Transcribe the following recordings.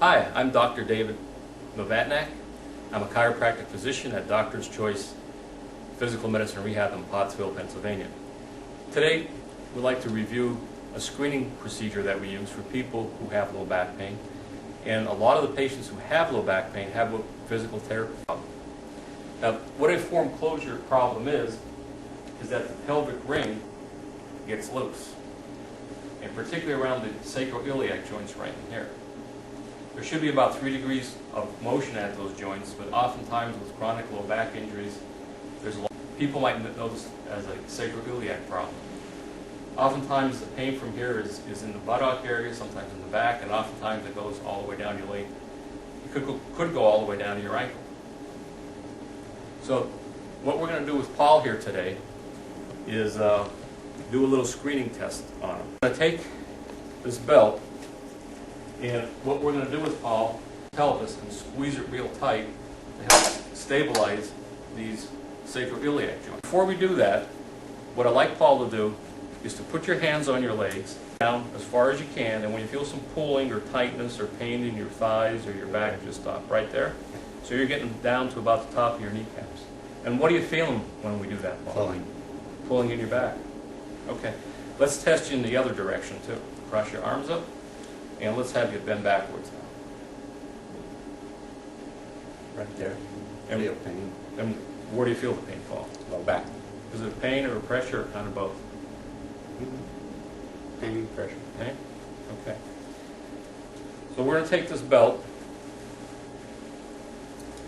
Hi, I'm Dr. David Novatnak. I'm a chiropractic physician at Doctor's Choice Physical Medicine Rehab in Pottsville, Pennsylvania. Today, we'd like to review a screening procedure that we use for people who have low back pain. And a lot of the patients who have low back pain have a physical therapy problem. Now, what a form closure problem is that the pelvic ring gets loose, and particularly around the sacroiliac joints right in here. There should be about 3 degrees of motion at those joints, but oftentimes with chronic low back injuries, people might notice as a sacroiliac problem. Oftentimes the pain from here is in the buttock area, sometimes in the back, and oftentimes it goes all the way down your leg. It could go all the way down to your ankle. So what we're going to do with Paul here today is do a little screening test on him. I'm going to take this belt, and what we're going to do with Paul, pelvis, and squeeze it real tight to help stabilize these sacroiliac joints. Before we do that, what I'd like Paul to do is to put your hands on your legs down as far as you can, and when you feel some pulling or tightness or pain in your thighs or your back, just stop right there. So you're getting down to about the top of your kneecaps. And what are you feeling when we do that, Paul? Pulling. Pulling in your back. Okay. Let's test you in the other direction too. Cross your arms up, and let's have you bend backwards now. Right there. And, Feel pain. and where do you feel the pain, Paul? Low back. Is it pain or pressure or kind of both? Pain, pressure. Okay. Okay. So we're going to take this belt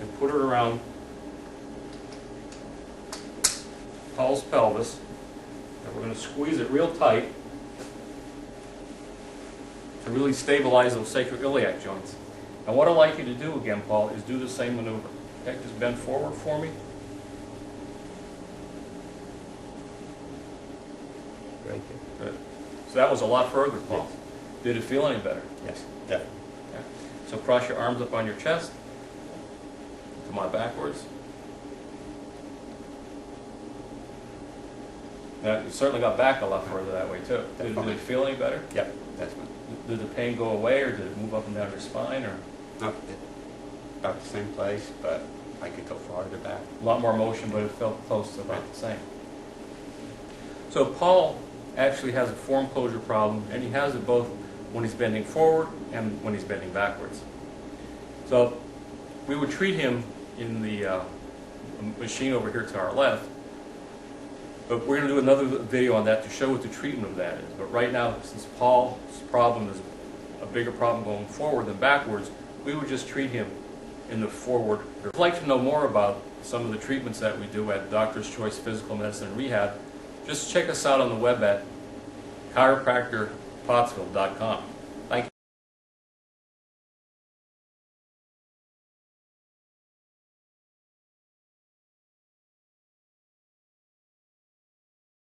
and put it around Paul's pelvis, and we're going to squeeze it real tight to really stabilize those sacroiliac joints. And what I'd like you to do again, Paul, is do the same maneuver. Okay, just bend forward for me. Right there. Good. So that was a lot further, Paul. Yes. Did it feel any better? Yes, definitely. Okay. So cross your arms up on your chest. Come on backwards. Now, you certainly got back a lot further that way too. Did it feel any better? Yep, that's fine. Did the pain go away, or did it move up and down your spine, or Not about the same place, but I could go farther back. a lot more motion, but it felt close to about the same? So Paul actually has a form closure problem, and he has it both when he's bending forward and when he's bending backwards. So we would treat him in the machine over here to our left, but we're going to do another video on that to show what the treatment of that is. But right now, since Paul's problem is a bigger problem going forward than backwards, we would just treat him in the forward. If you'd like to know more about some of the treatments that we do at Doctor's Choice Physical Medicine and Rehab, just check us out on the web at chiropractorpottsville.com.